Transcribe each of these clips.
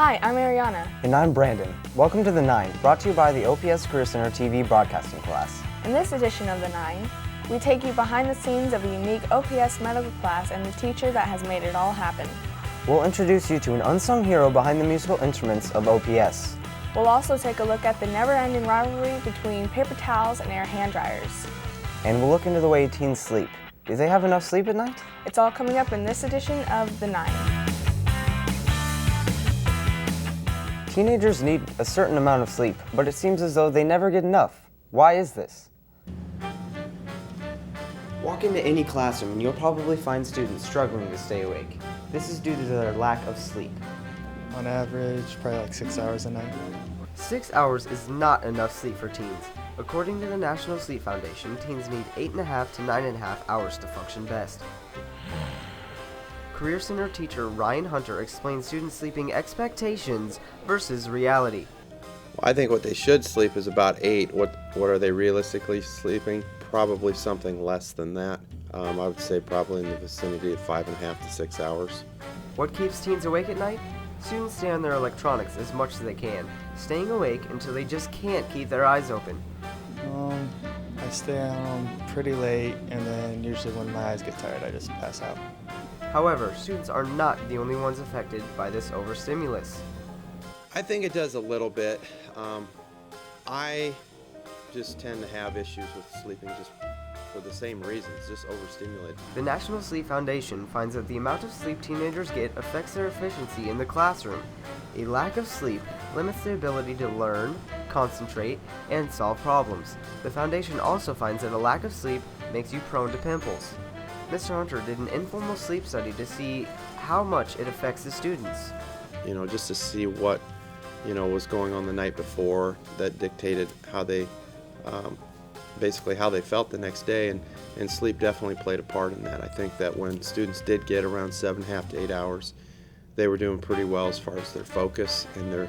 Hi, I'm Ariana. And I'm Brandon. Welcome to The Nine, brought to you by the OPS Career Center TV broadcasting class. In this edition of The Nine, we take you behind the scenes of a unique OPS medical class and the teacher that has made it all happen. We'll introduce you to an unsung hero behind the musical instruments of OPS. We'll also take a look at the never-ending rivalry between paper towels and air hand dryers. And we'll look into the way teens sleep. Do they have enough sleep at night? It's all coming up in this edition of The Nine. Teenagers need a certain amount of sleep, but it seems as though they never get enough. Why is this? Walk into any classroom and you'll probably find students struggling to stay awake. This is due to their lack of sleep. On average, probably like 6 hours a night. 6 hours is not enough sleep for teens. According to the National Sleep Foundation, teens need 8.5 to 9.5 hours to function best. Career Center teacher Ryan Hunter explains students' sleeping expectations versus reality. Well, I think what they should sleep is about 8. What are they realistically sleeping? Probably something less than that. I would say probably in the vicinity of 5.5 to 6 hours. What keeps teens awake at night? Students stay on their electronics as much as they can, staying awake until they just can't keep their eyes open. I stay on pretty late, and then usually when my eyes get tired, I just pass out. However, students are not the only ones affected by this overstimulus. I think it does a little bit. I just tend to have issues with sleeping just for the same reasons, just overstimulated. The National Sleep Foundation finds that the amount of sleep teenagers get affects their efficiency in the classroom. A lack of sleep limits their ability to learn, concentrate, and solve problems. The foundation also finds that a lack of sleep makes you prone to pimples. Mr. Hunter did an informal sleep study to see how much it affects the students. Just to see what, was going on the night before that dictated how they, basically how they felt the next day, and sleep definitely played a part in that. I think that when students did get around 7.5 to 8 hours, they were doing pretty well as far as their focus and their,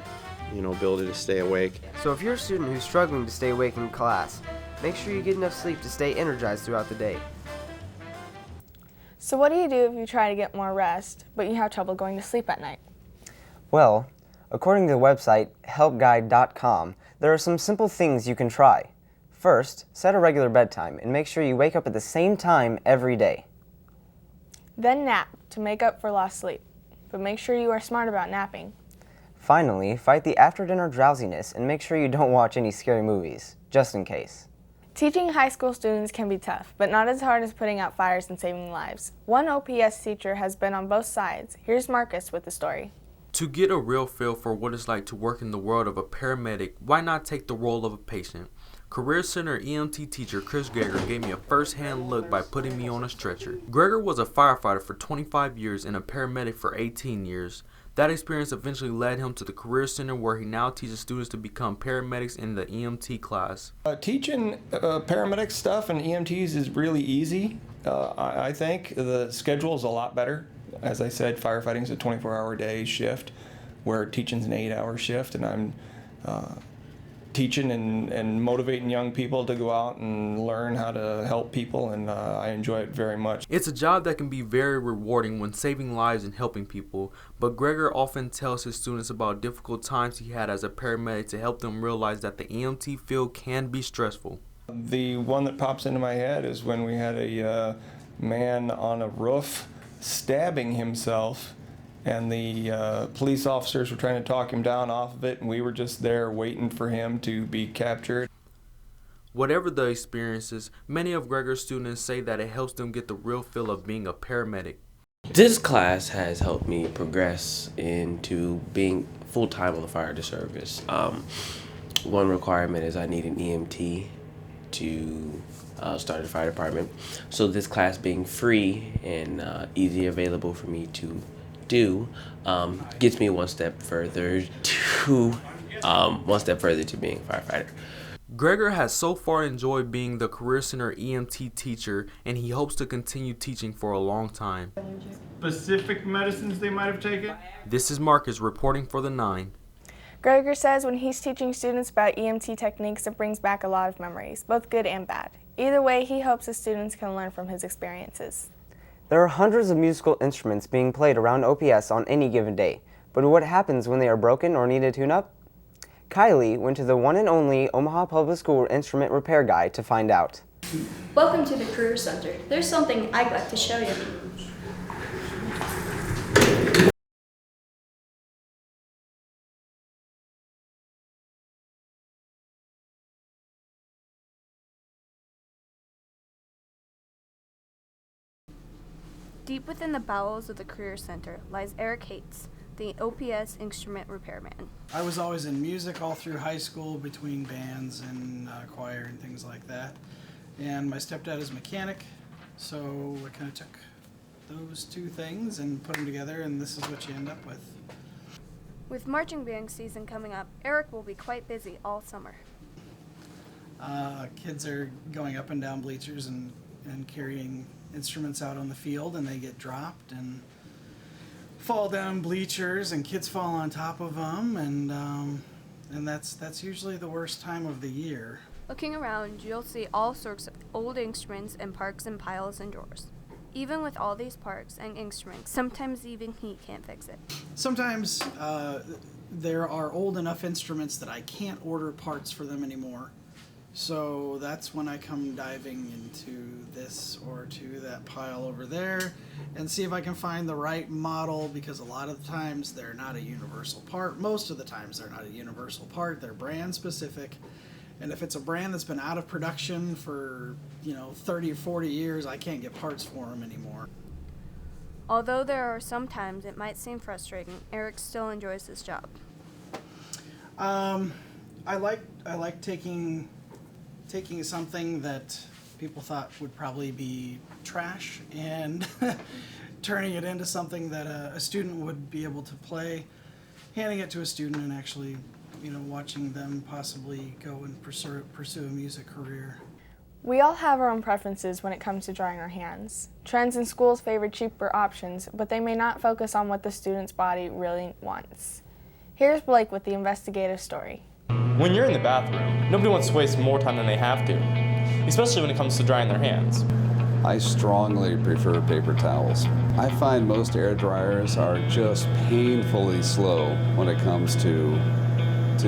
ability to stay awake. So if you're a student who's struggling to stay awake in class, make sure you get enough sleep to stay energized throughout the day. So what do you do if you try to get more rest, but you have trouble going to sleep at night? Well, according to the website helpguide.com, there are some simple things you can try. First, set a regular bedtime and make sure you wake up at the same time every day. Then nap to make up for lost sleep, but make sure you are smart about napping. Finally, fight the after-dinner drowsiness and make sure you don't watch any scary movies, just in case. Teaching high school students can be tough, but not as hard as putting out fires and saving lives. One OPS teacher has been on both sides. Here's Marcus with the story. To get a real feel for what it's like to work in the world of a paramedic, why not take the role of a patient? Career Center EMT teacher Chris Gregor gave me a first-hand look by putting me on a stretcher. Gregor was a firefighter for 25 years and a paramedic for 18 years. That experience eventually led him to the Career Center, where he now teaches students to become paramedics in the EMT class. Teaching paramedic stuff and EMTs is really easy. I think the schedule is a lot better. As I said, firefighting is a 24-hour day shift, where teaching's an 8-hour shift, and I'm teaching and motivating young people to go out and learn how to help people, and I enjoy it very much. It's a job that can be very rewarding when saving lives and helping people, but Gregor often tells his students about difficult times he had as a paramedic to help them realize that the EMT field can be stressful. The one that pops into my head is when we had a man on a roof stabbing himself, and the police officers were trying to talk him down off of it, and we were just there waiting for him to be captured. Whatever the experiences, many of Gregor's students say that it helps them get the real feel of being a paramedic. This class has helped me progress into being full-time on the fire service. One requirement is I need an EMT to start the fire department. So this class being free and easy available for me to do gets me one step further to being a firefighter. Gregor has so far enjoyed being the Career Center EMT teacher, and he hopes to continue teaching for a long time. Specific medicines they might have taken? This is Marcus reporting for The Nine. Gregor says when he's teaching students about EMT techniques, it brings back a lot of memories, both good and bad. Either way, he hopes his students can learn from his experiences. There are hundreds of musical instruments being played around OPS on any given day, But what happens when they are broken or need a tune-up? Kylie went to the one and only Omaha Public School instrument repair guy to find out. Welcome to the Career Center. There's something I'd like to show you. Deep within the bowels of the Career Center lies Eric Hates, the OPS instrument repairman. I was always in music all through high school between bands and choir and things like that. And my stepdad is a mechanic, so I kind of took those two things and put them together, and this is what you end up with. With marching band season coming up, Eric will be quite busy all summer. Kids are going up and down bleachers and carrying instruments out on the field, and they get dropped and fall down bleachers, and kids fall on top of them, and that's usually the worst time of the year. Looking around, you'll see all sorts of old instruments and parks and piles and drawers. Even with all these parks and instruments, sometimes even he can't fix it. Sometimes there are old enough instruments that I can't order parts for them anymore. So that's when I come diving into this or to that pile over there and see if I can find the right model, because a lot of the times they're not a universal part. Most of the times they're not a universal part. They're brand specific. And if it's a brand that's been out of production for, 30 or 40 years, I can't get parts for them anymore. Although there are some times it might seem frustrating, Eric still enjoys his job. I like taking something that people thought would probably be trash and turning it into something that a student would be able to play, handing it to a student and actually, watching them possibly go and pursue a music career. We all have our own preferences when it comes to drawing our hands. Trends in schools favor cheaper options, but they may not focus on what the student's body really wants. Here's Blake with the investigative story. When you're in the bathroom, nobody wants to waste more time than they have to, especially when it comes to drying their hands. I strongly prefer paper towels. I find most air dryers are just painfully slow when it comes to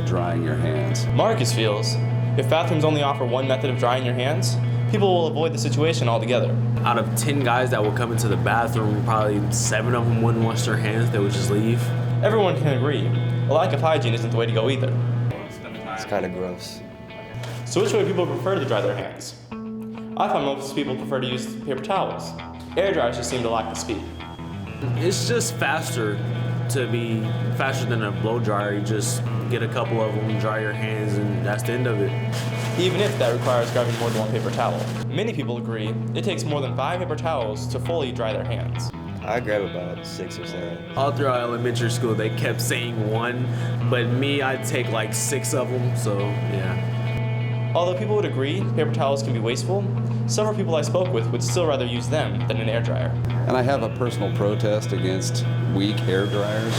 drying your hands. Marcus feels if bathrooms only offer one method of drying your hands, people will avoid the situation altogether. Out of 10 guys that would come into the bathroom, probably 7 of them wouldn't wash their hands, they would just leave. Everyone can agree, a lack of hygiene isn't the way to go either. It's kind of gross. So which way do people prefer to dry their hands? I find most people prefer to use paper towels. Air dryers just seem to lack the speed. It's just faster than a blow dryer. You just get a couple of them, dry your hands, and that's the end of it. Even if that requires grabbing more than one paper towel. Many people agree it takes more than 5 paper towels to fully dry their hands. I grab about 6 or 7. All throughout elementary school, they kept saying 1, but me, I'd take like 6 of them, so yeah. Although people would agree paper towels can be wasteful, several people I spoke with would still rather use them than an air dryer. And I have a personal protest against weak air dryers.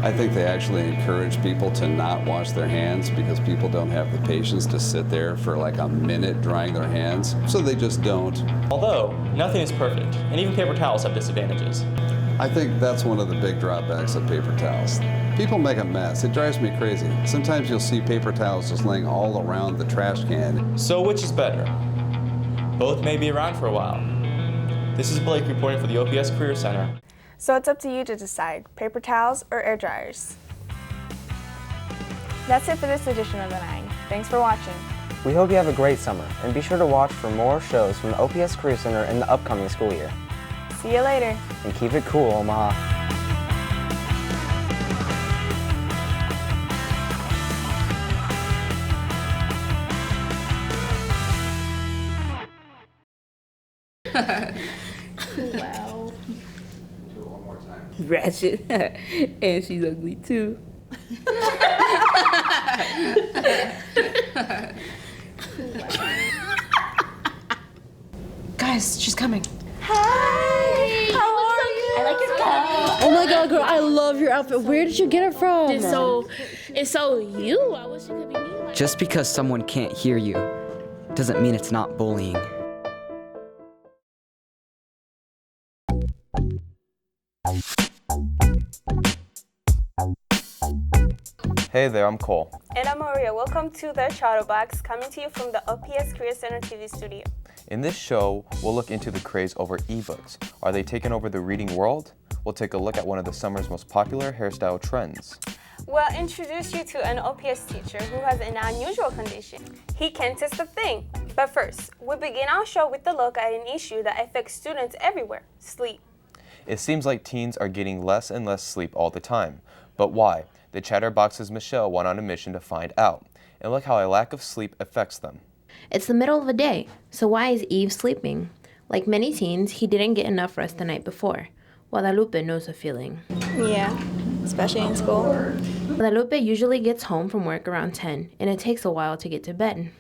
I think they actually encourage people to not wash their hands because people don't have the patience to sit there for like a minute drying their hands, so they just don't. Although, nothing is perfect, and even paper towels have disadvantages. I think that's one of the big drawbacks of paper towels. People make a mess. It drives me crazy. Sometimes you'll see paper towels just laying all around the trash can. So which is better? Both may be around for a while. This is Blake reporting for the OPS Career Center. So it's up to you to decide, paper towels or air dryers. That's it for this edition of The Nine. Thanks for watching. We hope you have a great summer, and be sure to watch for more shows from the OPS Career Center in the upcoming school year. See you later. And keep it cool, Omaha. Wow. Ratchet. And she's ugly too. Guys, she's coming. Hi! How are you? I like your top. Oh my god, girl, I love your outfit. Where did you get it from? It's so you. I wish it could be me. Just because someone can't hear you doesn't mean it's not bullying. Hey there, I'm Cole. And I'm Maria. Welcome to the Chatterbox, coming to you from the OPS Career Center TV studio. In this show, we'll look into the craze over ebooks. Are they taking over the reading world? We'll take a look at one of the summer's most popular hairstyle trends. We'll introduce you to an OPS teacher who has an unusual condition. He can't test a thing. But first, we begin our show with a look at an issue that affects students everywhere: sleep. It seems like teens are getting less and less sleep all the time. But why? The Chatterbox's Michelle went on a mission to find out. And look how a lack of sleep affects them. It's the middle of the day, so why is Eve sleeping? Like many teens, he didn't get enough rest the night before. Guadalupe knows the feeling. Yeah, especially in school. Guadalupe usually gets home from work around 10, and it takes a while to get to bed.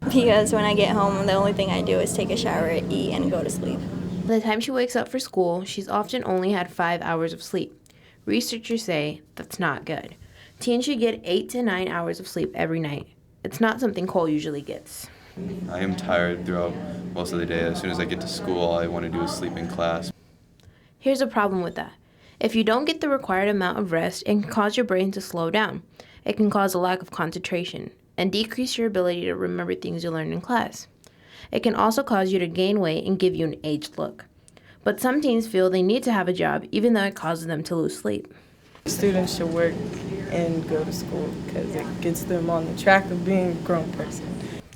Because when I get home, the only thing I do is take a shower, eat, and go to sleep. By the time she wakes up for school, she's often only had 5 hours of sleep. Researchers say that's not good. Teens should get 8 to 9 hours of sleep every night. It's not something Cole usually gets. I am tired throughout most of the day. As soon as I get to school, all I want to do is sleep in class. Here's a problem with that. If you don't get the required amount of rest, it can cause your brain to slow down. It can cause a lack of concentration and decrease your ability to remember things you learned in class. It can also cause you to gain weight and give you an aged look. But some teens feel they need to have a job even though it causes them to lose sleep. Students should work and go to school because it gets them on the track of being a grown person.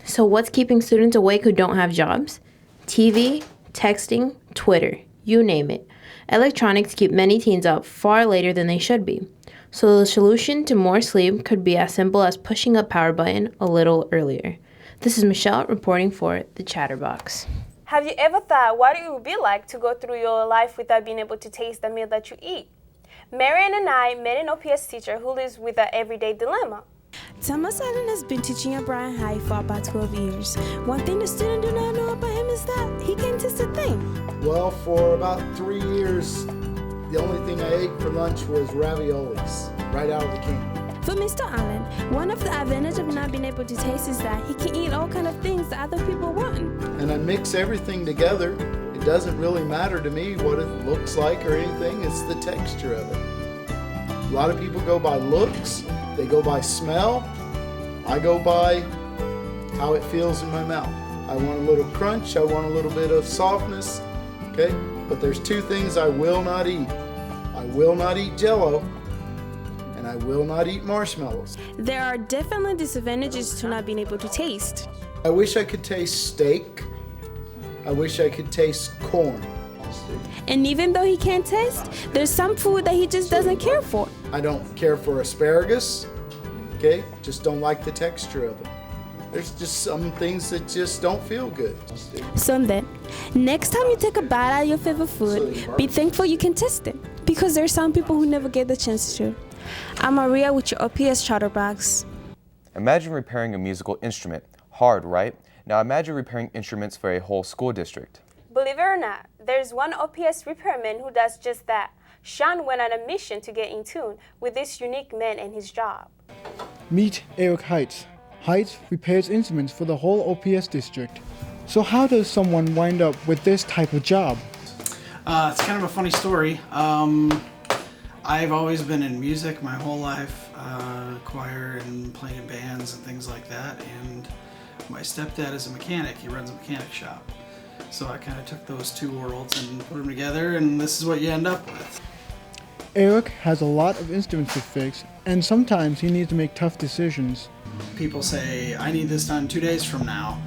So what's keeping students awake who don't have jobs? TV, texting, Twitter, you name it. Electronics keep many teens up far later than they should be. So the solution to more sleep could be as simple as pushing a power button a little earlier. This is Michelle reporting for the Chatterbox. Have you ever thought what it would be like to go through your life without being able to taste the meal that you eat? Marian and I met an OPS teacher who lives with an everyday dilemma. Thomas Allen has been teaching at Bryan High for about 12 years. One thing the students do not know about him is that he can't taste a thing. Well, for about 3 years, the only thing I ate for lunch was raviolis, right out of the can. For Mr. Allen, one of the advantages of not being able to taste is that he can eat all kinds of things that other people want. And I mix everything together. It doesn't really matter to me what it looks like or anything, it's the texture of it. A lot of people go by looks, they go by smell. I go by how it feels in my mouth. I want a little crunch, I want a little bit of softness, okay? But there's two things I will not eat. I will not eat Jell-O, and I will not eat marshmallows. There are definitely disadvantages to not being able to taste. I wish I could taste steak. I wish I could taste corn. And even though he can't taste, there's some food that he just doesn't care for. I don't care for asparagus, okay? Just don't like the texture of it. There's just some things that just don't feel good. So then, next time you take a bite out of your favorite food, be thankful you can taste it, because there's some people who never get the chance to. I'm Maria with your OPS Chatterbox. Imagine repairing a musical instrument. Hard, right? Now imagine repairing instruments for a whole school district. Believe it or not, there's one OPS repairman who does just that. Sean went on a mission to get in tune with this unique man and his job. Meet Eric Heitz. Heitz repairs instruments for the whole OPS district. So how does someone wind up with this type of job? It's kind of a funny story. I've always been in music my whole life, choir and playing in bands and things like that. And my stepdad is a mechanic. He runs a mechanic shop. So I kind of took those two worlds and put them together, and this is what you end up with. Eric has a lot of instruments to fix, and sometimes he needs to make tough decisions. People say, I need this done 2 days from now.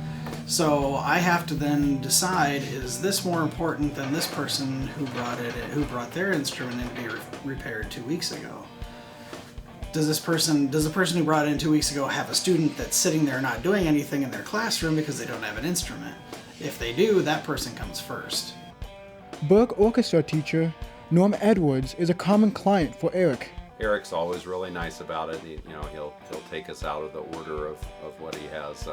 So I have to then decide, is this more important than this person who brought their instrument in to be repaired 2 weeks ago? Does the person who brought it in 2 weeks ago have a student that's sitting there not doing anything in their classroom because they don't have an instrument? If they do, that person comes first. Berg orchestra teacher Norm Edwards is a common client for Eric. Eric's always really nice about it. He'll take us out of the order of what he has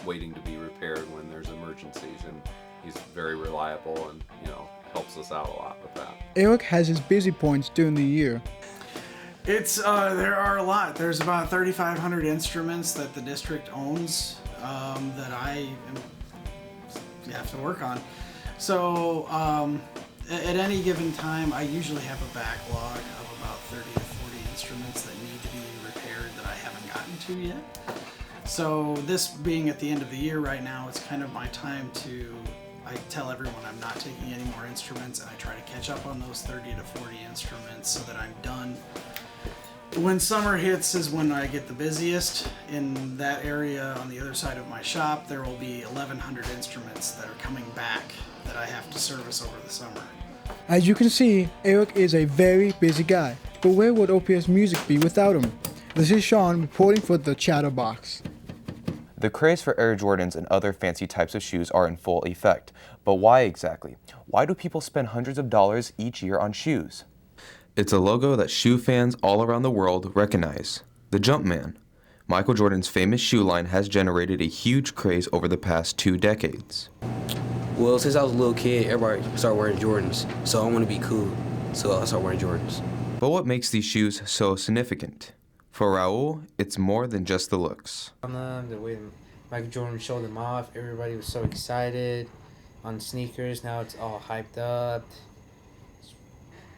waiting to be repaired when there's emergencies, and he's very reliable and helps us out a lot with that. Eric has his busy points during the year. It's there are a lot. There's about 3,500 instruments that the district owns that I have to work on. So at any given time, I usually have a backlog of about 30 to 40 instruments that need to be repaired to yet. So this being at the end of the year right now, it's kind of my time to, I tell everyone I'm not taking any more instruments, and I try to catch up on those 30 to 40 instruments so that I'm done. When summer hits is when I get the busiest. In that area on the other side of my shop, there will be 1,100 instruments that are coming back that I have to service over the summer. As you can see, Eric is a very busy guy, but where would OPS Music be without him? This is Sean reporting for the Chatterbox. The craze for Air Jordans and other fancy types of shoes are in full effect. But why exactly? Why do people spend hundreds of dollars each year on shoes? It's a logo that shoe fans all around the world recognize, the Jumpman. Michael Jordan's famous shoe line has generated a huge craze over the past 2 decades. Well, since I was a little kid, everybody started wearing Jordans, so I want to be cool, so I started wearing Jordans. But what makes these shoes so significant? For Raul, it's more than just the looks. The way Michael Jordan showed them off, everybody was so excited on sneakers. Now it's all hyped up.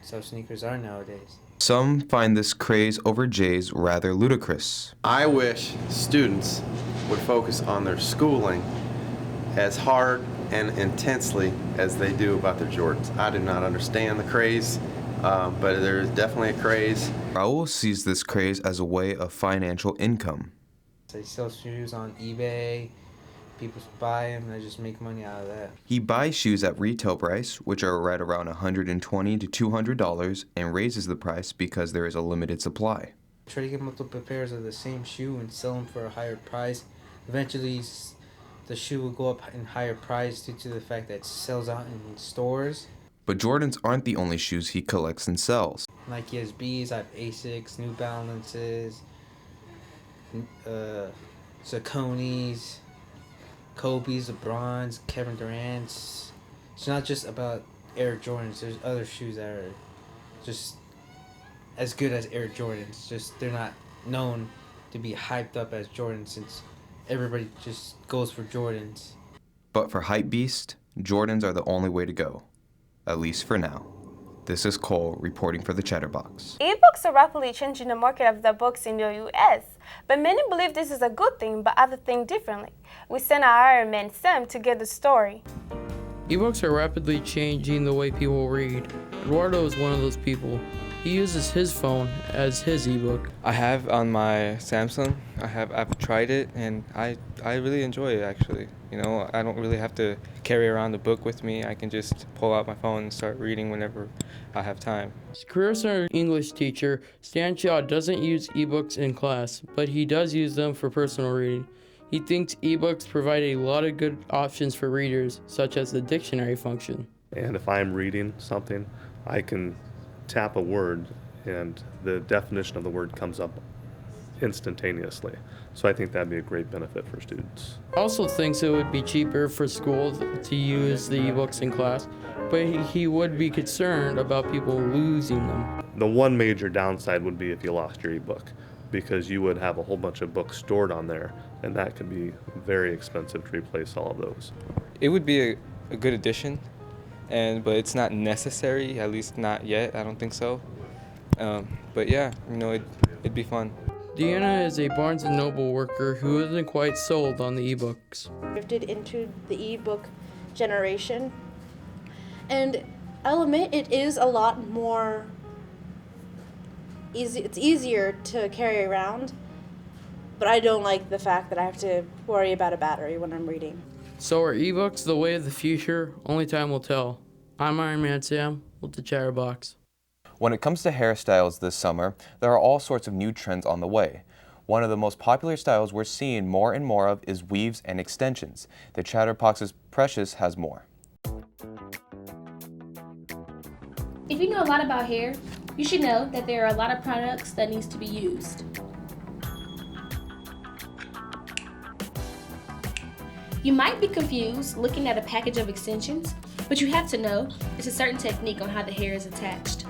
So sneakers are nowadays. Some find this craze over J's rather ludicrous. I wish students would focus on their schooling as hard and intensely as they do about their Jordans. I do not understand the craze, but there is definitely a craze. Raul sees this craze as a way of financial income. They sell shoes on eBay. People buy them, and they just make money out of that. He buys shoes at retail price, which are right around $120 to $200, and raises the price because there is a limited supply. Try to get multiple pairs of the same shoe and sell them for a higher price. Eventually, the shoe will go up in higher price due to the fact that it sells out in stores. But Jordans aren't the only shoes he collects and sells. Nike SBs, I have Asics, New Balances, Sauconys, Kobe's, LeBron's, Kevin Durant's. It's not just about Air Jordans. There's other shoes that are just as good as Air Jordans. Just they're not known to be hyped up as Jordans since everybody just goes for Jordans. But for Hypebeast, Jordans are the only way to go, at least for now. This is Cole reporting for the Chatterbox. Ebooks are rapidly changing the market of the books in the U.S., but many believe this is a good thing, but others think differently. We sent our Iron Man Sam to get the story. Ebooks are rapidly changing the way people read. Eduardo is one of those people. He uses his phone as his ebook. I have on my Samsung. I've tried it and I really enjoy it actually. You know, I don't really have to carry around the book with me. I can just pull out my phone and start reading whenever I have time. Career Center English teacher Stan Shaw doesn't use ebooks in class, but he does use them for personal reading. He thinks ebooks provide a lot of good options for readers, such as the dictionary function. And if I'm reading something, I can tap a word and the definition of the word comes up instantaneously. So I think that'd be a great benefit for students. Also thinks it would be cheaper for schools to use the ebooks in class, but he would be concerned about people losing them. The one major downside would be if you lost your ebook, because you would have a whole bunch of books stored on there, and that could be very expensive to replace all of those. It would be a good addition, but it's not necessary, at least not yet. I don't think so. But yeah, you know, it'd be fun. Deanna is a Barnes & Noble worker who isn't quite sold on the ebooks. Drifted into the ebook generation, and I'll admit it is a lot more easy. It's easier to carry around, but I don't like the fact that I have to worry about a battery when I'm reading. So are ebooks the way of the future? Only time will tell. I'm Iron Man Sam with the Chatterbox. When it comes to hairstyles this summer, there are all sorts of new trends on the way. One of the most popular styles we're seeing more and more of is weaves and extensions. The Chatterbox's Precious has more. If you know a lot about hair, you should know that there are a lot of products that needs to be used. You might be confused looking at a package of extensions, but you have to know it's a certain technique on how the hair is attached.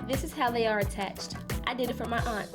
This is how they are attached. I did it for my aunt.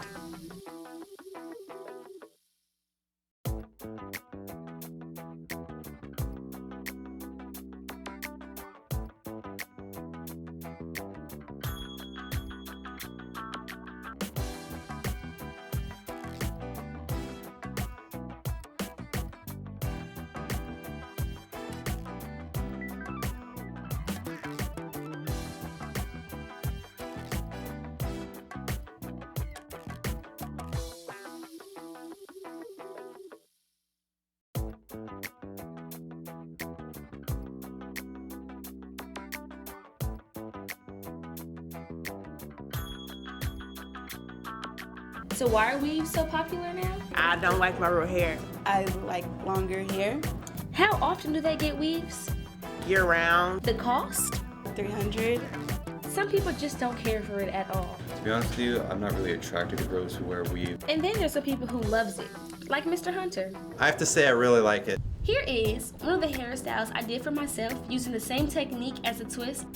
So why are weaves so popular now? I don't like my real hair. I like longer hair. How often do they get weaves? Year round. The cost? $300. Some people just don't care for it at all. To be honest with you, I'm not really attracted to girls who wear weave. And then there's some people who loves it, like Mr. Hunter. I have to say I really like it. Here is one of the hairstyles I did for myself using the same technique as a twist.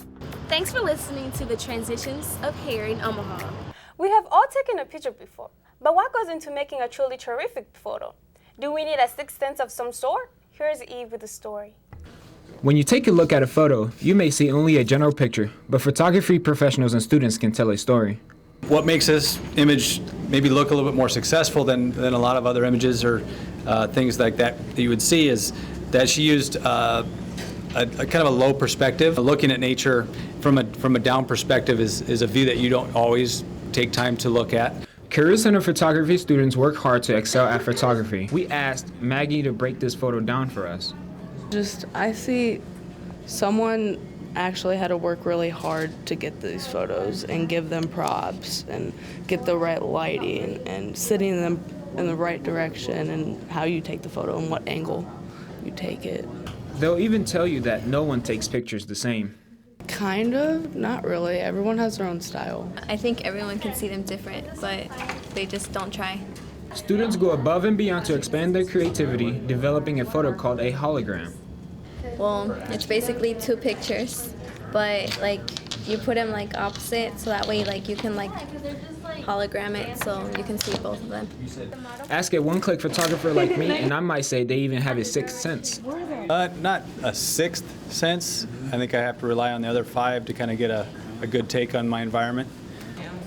Thanks for listening to the Transitions of Hair in Omaha. We have all taken a picture before, but what goes into making a truly terrific photo? Do we need a sixth sense of some sort? Here's Eve with a story. When you take a look at a photo, you may see only a general picture, but photography professionals and students can tell a story. What makes this image maybe look a little bit more successful than a lot of other images or things like that you would see is that she used a kind of a low perspective. Looking at nature from a down perspective is a view that you don't always take time to look at. Career Center photography students work hard to excel at photography. We asked Maggie to break this photo down for us. I see someone actually had to work really hard to get these photos and give them props and get the right lighting and sitting them in the right direction and how you take the photo and what angle you take it. They'll even tell you that no one takes pictures the same. Kind of, not really. Everyone has their own style. I think everyone can see them different, but they just don't try. Students go above and beyond to expand their creativity, developing a photo called a hologram. Well, it's basically two pictures, but like you put them like opposite, so that way like you can like hologram it, so you can see both of them. Ask a one-click photographer like me, and I might say they even have a sixth sense. Not a sixth sense. I think I have to rely on the other 5 to kind of get a good take on my environment.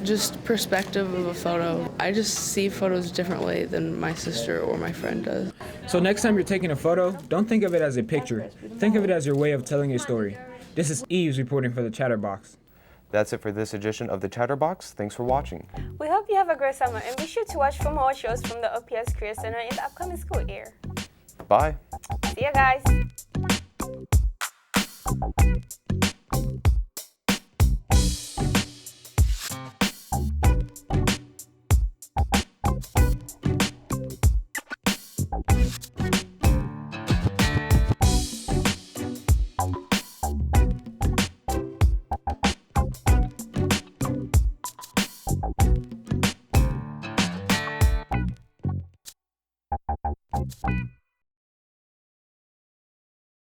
Just perspective of a photo. I just see photos differently than my sister or my friend does. So next time you're taking a photo, don't think of it as a picture. Think of it as your way of telling a story. This is Eves reporting for the Chatterbox. That's it for this edition of the Chatterbox. Thanks for watching. We hope you have a great summer and be sure to watch for more shows from the OPS Career Center in the upcoming school year. Bye. See ya, guys.